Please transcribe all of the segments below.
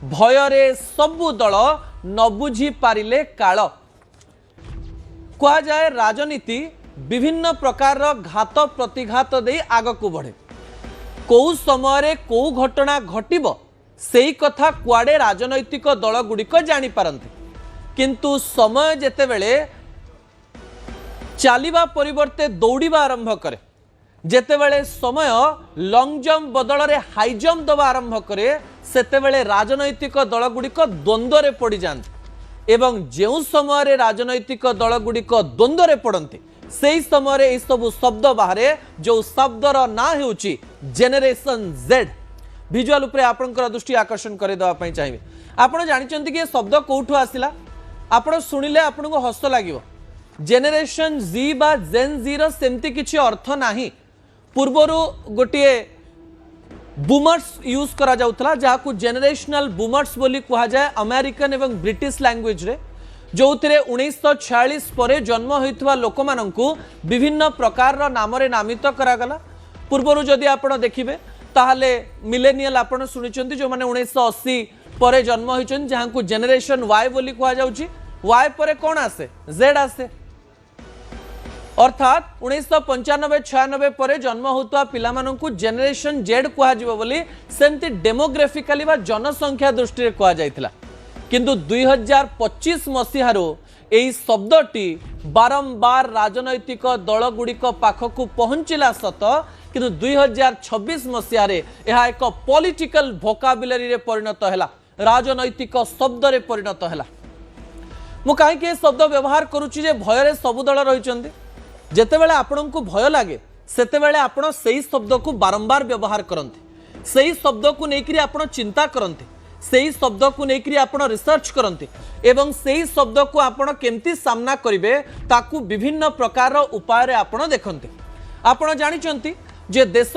भयरे सबु दल न बुझी पारिले काल कह जाए राजनीति विभिन्न प्रकार घात प्रतिघात दे आग को बढ़े कौ समय कौ घटना घटिब सेई कथा कुआडे राजनैतिक दल गुड़िक जानी पारंती किंतु समय जेतेबेले चलिबा परिवर्ते दौड़िबा आरंभ करे जेतेबेले समय लंग जंप बदल रे हाई जंप दबा आरंभ करे सेतेबेले राजनैतिक दल गुड़िक द्वंद्व रे पड़ जाते एवं जो समय राजनैतिक दल गुड़िक द्वंद्व रे पड़ती से समय यह सब शब्द बाहर जो शब्दर ना होची जेनेरेशन जेड विजुअल उपरे आपनकर दृष्टि आकर्षण करदेवाई चाहिए आपड़ जानते कि शब्द कौटू आसला आपड़ शुणिले आपन को हस लगे जेनेरेशन जी बा जेन जी सेमती किसी अर्थ नाही पूर्वर गोटे बूमर्स यूज करा जाउथला जहाकू जेनेरेशनल बूमर्स बोली कहा जाए अमेरिकन एवं ब्रिटिश लैंग्वेज रे जो 1946 पर जन्म होइथवा लोक माननकू विभिन्न प्रकार नाम रे नामित करागला पूर्वर जदि आपण देखिबे ताहले मिलेनियल आपण सुनिचंती जो माने 1980 पर जन्म होइचन जहाकू जेनेरेशन वाई बोली कहा जाउची वाई पर कोन आसे जेड आसे अर्थात 1995-96 पर जन्म होता पिला माननकू जेनेरेशन जेड कहा जिवो बोली सेमती डेमोग्राफिकली बा जनसंख्या दृष्टि रे कहा जायतिला किंतु 2025 मसीहारो एई शब्दटी बारंबार राजनैतिक दल गुड़िक पाखकू पहुंचला सत किंतु 2026 मसीहारे यह एक पॉलिटिकल वोकाबुलरी रे परिणत हैला राजनैतिक शब्द रे परिणत हैला मु काहे शब्द व्यवहार करूची जे भयरे सब दल रहिचंदी जेतेबेले आपनकू भय लागे सेतेबेले आपण सेही शब्द को बारंबार व्यवहार करते सेही शब्द को लेकर आपण चिंता करते सेही शब्द को लेकर आपण रिसर्च करते एवं सेही शब्द को आपण केमती सामना करिवे ताकू विभिन्न प्रकार उपाय रे आपण देखते आपण जानिचंती जे देश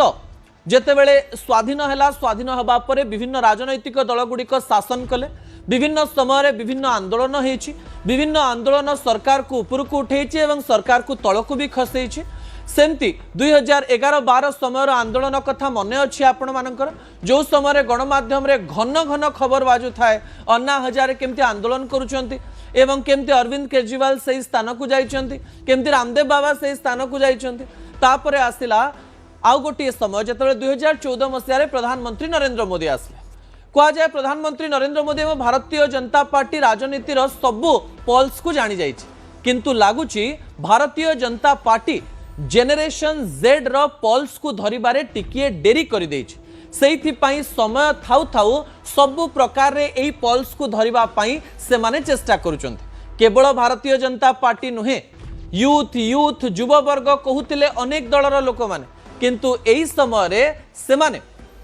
जेतेबेले स्वाधीन हैला स्वाधीन हबा परे विभिन्न राजनैतिक दल गुड़िक शासन कले विभिन्न समय विभिन्न आंदोलन होइछि विभिन्न आंदोलन सरकार को ऊपर को उठेछि एवं सरकार को तल को भी खसेछि सेमती 2011-12 समय आंदोलन कथा मन अच्छी आपण मानकर जो समय गणमाध्यम रे घन घन खबर बाजू थाए अन्ना हजारे केमती आंदोलन करुछंती एवं केमती अरविंद केजरीवाल से स्थान को जाइछंती केमती रामदेव बाबा से स्थान को जाइछंती तापरे आसिला आउ गोटे समय जेतबेले 2014 मसीह प्रधानमंत्री नरेंद्र मोदी आसले कह जाए प्रधानमंत्री नरेंद्र मोदी एवं भारतीय जनता पार्टी राजनीतिर सबु पल्स को जानी जाइए किंतु लगुच Bharatiya Janata party generation Z रो पल्स को धरिबारे टिकिए डेरी कर समय थाउ थाउ सबु प्रकार रे एई पल्स को धरिबा पई से माने चेष्टा करुचंती केवल भारतीय जनता पार्टी नुहे यूथ यूथ युववर्ग कहूतिले अनेक दलर लोक माने किंतु एई समय रे से माने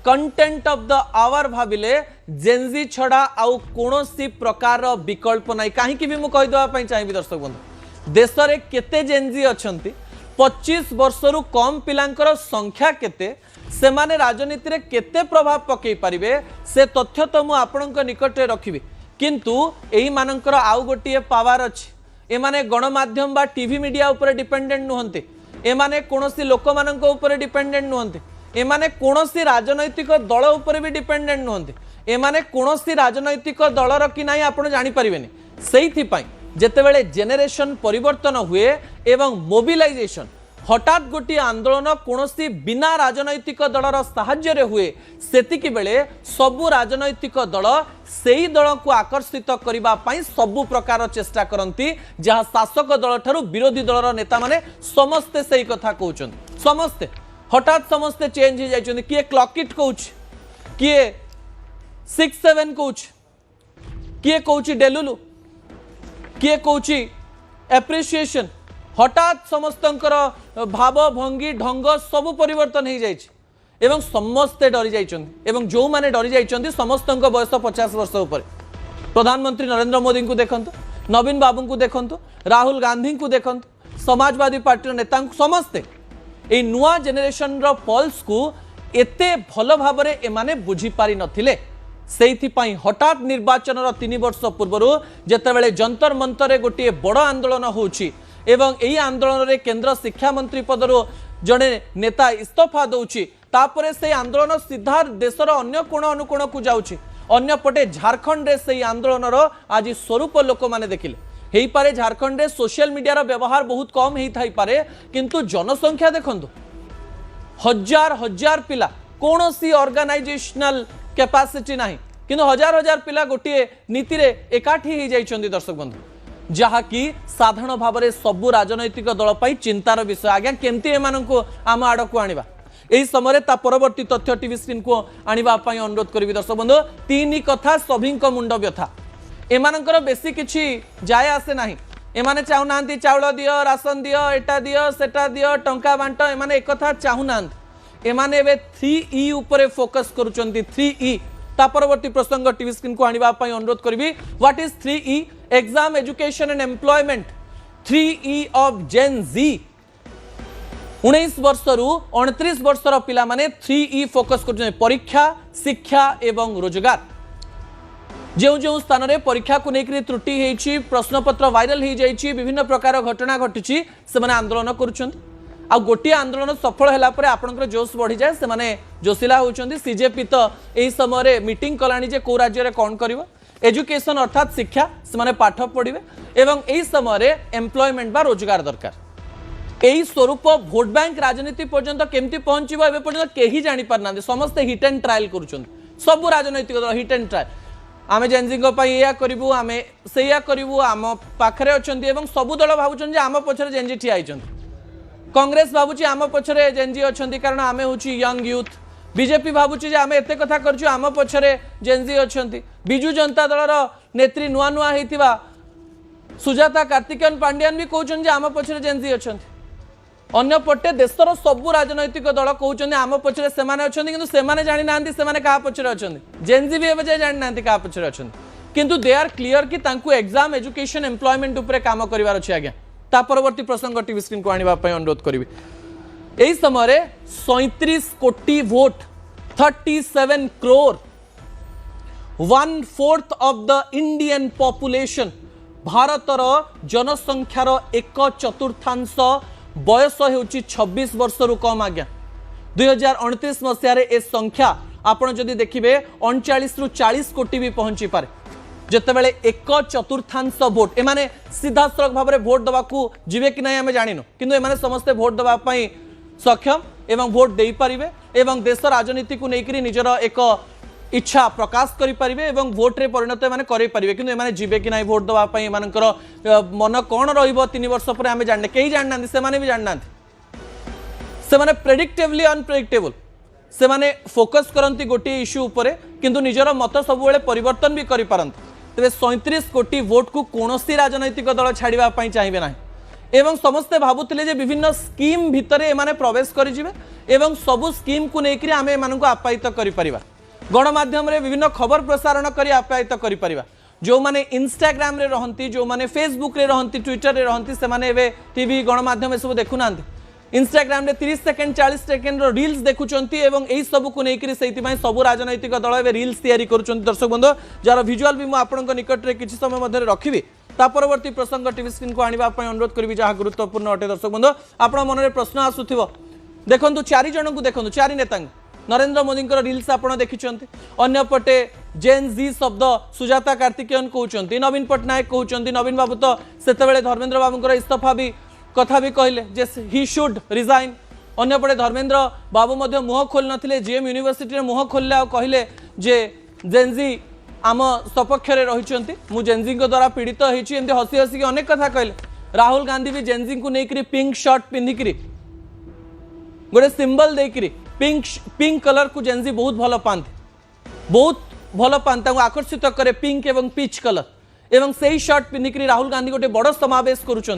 कंटेंट ऑफ द आवर भाविले जेनजी छड़ा आउ कोनोसी प्रकार विकल्प नाही काहे भी मु कहि देबा पई चाहिबी दर्शक बंधु देश रे केते जेनजी अछंती 25 वर्षरु कम पिलांकर संख्या केते से माने राजनीति रे केते प्रभाव पकई परिबे से तथ्य तो मु आपनक निकट रे रखिबी किंतु एही मानकर आउ गोटिए पावर अछि ए माने गणमाध्यम बा टीवी मीडिया ऊपर डिपेंडेंट नुहंती ए माने कोनोसी लोक मानक ऊपर डिपेंडेंट नुहंती एमाने कोनोसी राजनैतिक दल ऊपर भी डिपेंडेंट नुहंती एमाने कोनोसी राजनैतिक दलर कि नाही आपण जानि परिबेनी सेहिथि पई जेतेबेले जेनेरेशन परिवर्तन हुए एवं मोबिलाइजेशन हठात गोटी आंदोलन कोनोसी बिना राजनैतिक दलर साहाय्य रे हुए सेतिकी बेले सबु राजनैतिक दल सेही दल को आकर्षित करिबा पई सबु प्रकार चेष्टा करंती जहा शासक दल ठारू विरोधी दलर नेता माने समस्ते सेही कथा कहउचंती समस्ते हठात समस्ते चेंज हो जाइए किए क्लॉक इट कौच किए 6-7 कौच किए कौची डेलुलु किए कौची एप्रिसिएशन हठात समस्तंकर भाव भंगी ढंग सब परिवर्तन हो जाइए एवं समस्ते डरी जाइए एवं जो माने डरी जाइए समस्त बयस 50 वर्ष उपर प्रधानमंत्री नरेंद्र मोदी को देखंतु नवीन बाबू को देखंतु राहुल गांधी को देखंतु समाजवादी पार्टी नेता समस्ते ए नुआ जेनेरेशन रो पल्स को एते भल भाव रे एमाने बुझी पारि नथिले सेइथिपाई हठात निर्वाचन 3 वर्ष पूर्व जेतेबेले जंतर मंतर रे गोटे बड़ आंदोलन होउची एवं एई आंदोलन रे केंद्र शिक्षा मंत्री पदरो जड़े नेता इस्तीफा दौची तापरे से आंदोलन सीधा देशर अन्य कोण अनुकोण को जाउची अन्यपटे झारखंड रे से आंदोलन आज स्वरूप लोक मैंने देखिले हेई पारे झारखंड रे सोशल मीडिया व्यवहार बहुत कम ही थाई पारे किंतु जनसंख्या देखंतु हजार हजार पिला कौन सी ऑर्गेनाइजेशनल कैपेसिटी नहीं किंतु हजार हजार पिला गोटे नीति रे एकाठी ही जाइछंती दर्शक बंधु जहाँकि साधारण भाव में सबू राजनैतिक दल पर चिंतार विषय आज्ञा केमती एमानंको आम आड़कू आनिबा एही समय ता परवर्ती तथ्य टीवी स्क्रीन को आनिबा अनुरोध करी दर्शक बंधु तीन कथा सभी मुंड व्यथा एमानंकर बेसी किछि जाय आसे नाही एमाने चाहुनांती चाउल दियो राशन दियो एटा दियो सेटा दियो टंका बांट एमाने एक कथा चाहुनांती एमाने एबे 3E उपरे फोकस करूचंती 3E ता परवर्ती प्रसंग टीवी स्क्रीन को आनिबा अनुरोध करी what is 3E exam education and employment 3E of Gen Z 19 वर्ष रु 29 वर्षर पिला माने 3E फोकस कर परीक्षा शिक्षा एवं रोजगार जो जो स्थान में परीक्षा को लेकर त्रुटि होती प्रश्नपत्र वायरल हो जाइए विभिन्न प्रकार घटना घटी से आंदोलन कर गोटे आंदोलन सफल है आपंकर जोश बढ़ी जाए से जोशिला होती सीजेपी तो यही समय मीटिंग कलानी जे कौ राज्य में कौन कर एजुकेशन अर्थात शिक्षा से पाठ पढ़े एवं यही समय एम्प्लॉयमेंट बा रोजगार दरकार यही स्वरूप भोट बैंक राजनीति पर्यंत केमती पहुंचो एवं पर्यंत कहीं जापारना समस्ते हिट एंड ट्रायल कर सबू राजनैतिक दल हिट एंड ट्रायल आम जेनजी या करूँ आम से करूँ आम पाखे अच्छा सबू दल भावुं आम पछरे जेनजी ठिया कांग्रेस भावुची आम पछरे जेनजी अच्छा कारण आम हूँ यंग यूथ बीजेपी भावुची आम एत कथा कर आम पछरे जेनजी अच्छा बिजु जनता दलर नेत्री नुआ नुआ होता सुजाता कार्तिकेयन पांड्यान भी कहते आम पछरे जेनजी अच्छा अन्यपटे देशर सबू राजनैतिक दल कहते आम पछरे से जानी ना क्या पछरे अच्छा जेनजी भी एवं जानी ना क्या पछरे अच्छा किंतु दे आर क्लीयर कि तांकु एग्जाम एजुकेशन एम्प्लॉयमेंट उपरे काम करिवार अछि आज्ञा ता परवर्ती प्रसंग टीवी स्क्रीन को आनिबा पय अनुरोध करिवि एही समय 37 कोटी vote 37 crore 1/4 of the Indian population भारतर जनसंख्यार 1/4 बयस होची 26 वर्ष रु कम आज्ञा 2029 मसीह ए संख्या आपण जदि देखिबे 39 रु 40 कोटी भी पहुंची पारे जितेबाला 1/4 भोट एमाने सीधा सड़क भाव में भोट दवाकू जीवे कि नहीं आम जानिनु किंतु एमाने समस्ते भोट दवाई सक्षम एवं भोट दे पारिबे एवं देश राजनीति को लेकर निजर एक इच्छा प्रकाश करें एवं भोट रे परिणत एमाने करें किंतु एमाने जीवे कि नहीं भोट दवाई एमानकर मन कौन रहिबो 3 वर्ष पर आम जाने कहीं जानना से भी जानना से प्रेडिक्टेबली अनप्रेडिक्टेबल से माने फोकस करती गोटे इश्यू उपरे किंतु निजर मत सब परिवर्तन भी करि पारंती तेरे 37 कोटी वोट को कौनसी राजनैतिक दल छाड़ापी चाहिए ना एवं समस्ते भावुले जे विभिन्न स्कीम भितर एमाने प्रवेश करें एवं सबू स्कीम को लेकर आम एम आप्यायित कर गणमाध्यम विभिन्न खबर प्रसारण कर आप्यायित कर जो माने इंस्टाग्राम रे रहंती जो माने फेसबुक रे रहंती ट्विटर रे रहंती से माने एबे टीवी गणमाध्यम सब देखुना इंस्टाग्राम रे 30 सेकेंड 40 सेकेंड रील्स देखुचंती एवं एही सब को लेकर सबू राजनैतिक दल एवं रील्स तैयारी करुचंती दर्शक बंधु जार विजुअल भी मुझे निकट में किसी समय मध्य रखी ता परवर्ती प्रसंग टीवी स्क्रीन को आनिबा पय अनुरोध करी जहाँ गुरुत्वपूर्ण अटे दर्शक बंधु आपण मन में प्रश्न आसुथिबो देखंतु 4 जन को देखंतु 4 नेता नरेंद्र मोदी रील्स आप देखिंट अंपटे जेन जी शब्द सुजाता कार्तिकेयन कहते नवीन पट्टनायक कहते नवीन बाबू तो से धर्मेंद्र बाबू इस्तफा भी कथा भी कहले जे ही शुड रिजाइन अंपटे धर्मेंद्र बाबू मुह खोल नथिले जीएम यूनिवर्सिटी मुह खोलले कहले जे जेनजी आम सपक्ष रही मु जेनजी द्वारा पीड़ित होती हसी हसिक अनेक कथा कहले राहुल गांधी भी जेनजी को लेकर पिंक शर्ट पिंधिक गोटे सिंबल देकर पिंक कलर को जेनजी बहुत भल पाते आकर्षित करे पिंक एवं पीच कलर एवं से शर्ट पिंधिक राहुल गांधी गोटे बड़ समावेश करुँच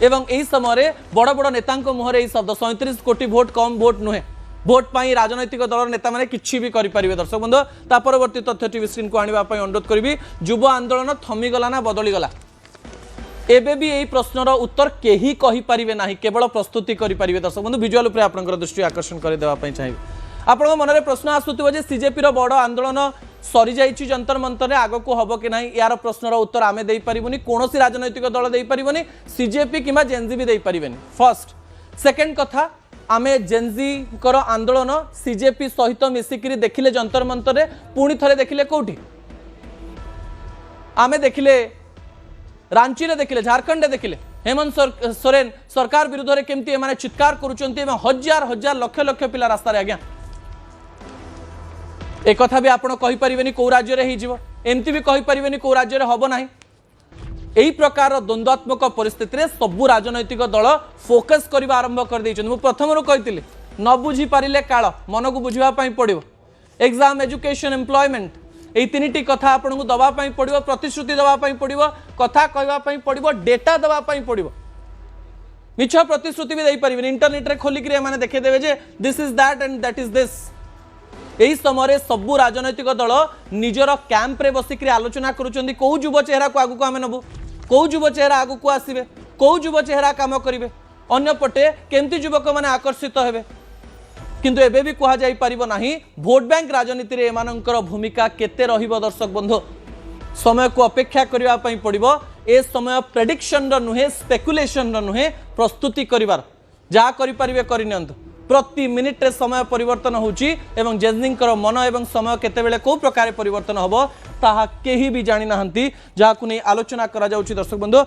एवं यही समय बड़ बड़ नेता मुहर यही शब्द 37 कोटी भोट कम भोट नुहे भोट पाई राजनैतिक दल नेता मैंने किसी भी करें दर्शक बंधु ता परवर्ती तथ्य टीवी स्क्रीन को आने अनुरोध करी युव आंदोलन थमीगला ना बदलीगला एबे भी यही प्रश्नर उत्तर केही कहि परिबे नाही केवल प्रस्तुति करि परिबे दर्शक बंधु विजुअल उपरे आपनकर दृष्टि आकर्षण कर देवा पई चाहिए आपन मन में प्रश्न आसुथिबो जे सीजेपी रो बड़ आंदोलन सरी जाइछि जंतर मंतर आगो को हबो कि नाही यार प्रश्नर उत्तर आमे देई परिबोनी कोनोसी राजनैतिक दल देई परिबोनी सीजेपी किबा जेनजी भी देई परिबेनी फर्स्ट सेकंड कथा आमे जेनजी कर आंदोलन सीजेपी सहित मिसिकी देखिले जंतर मंतर पुणी थे देखिले कौटी आमे देखिले रांची रे देखिले झारखंड देखिले हेमंत सोरेन सरकार विरुद्ध में केमती एमाने चित्कार करुचंती हजार हजार लक्ष लक्ष पिला रास्ता रे आज्ञा एक कथा भी आपण कहि परिबेनी को राज्य रे हिजिवो एमती भी कहि परिबेनी को राज्य रे हबो नाही एही प्रकार द्वंद्वात्मक परिस्थिति रे सबु राजनैतिक दल फोकस करबा आरंभ कर दैछन मु प्रथम रो कहितिले न बुझी पारिले काळ मन को बुझिबा पई पड़िबो एग्जाम एजुकेशन एम्प्लॉयमेंट এই তিনটি কথা আপনাকে দেওয়া পড়ব প্রতিশ্রুতি দেওয়া পড়ব কথা কহা পড়ব ডেটা দেওয়া পড়ব মিছ প্রতিশ্রুতি भी देपारे इंटरनेट रे खोलिक एमाने देखेदेवे जे this is that and that is this यही समय सबू राजनैतिक दल निजर कैंप रे बसिक आलोचना करुँच कौ युव चेहरा को आगू आम नबू कौ युव चेहरा आगू आसवे कौ युव चेहरा काम करेंगे अंपटे केमती युवक मैंने आकर्षित हेबे किंतु एबे भी कहा जाई परिबो नाही भोट बैंक राजनीति रे एमानंकर भूमिका केते रहिबो दर्शक बंधु समय को अपेक्षा करिवा पई पड़िबो ए समय प्रेडिक्शन र नुहे स्पेकुलेशन र नुहे प्रस्तुति करिवार जा करि परिबे करिनंत प्रति मिनिट रे समय परिवर्तन होउची एवं जेजनिंकर मन एवं समय केते बेले को प्रकार परिवर्तन हबो ताहा केही भी जानि नाहंती जाकु नै आलोचना करा जाउची दर्शक बंधु।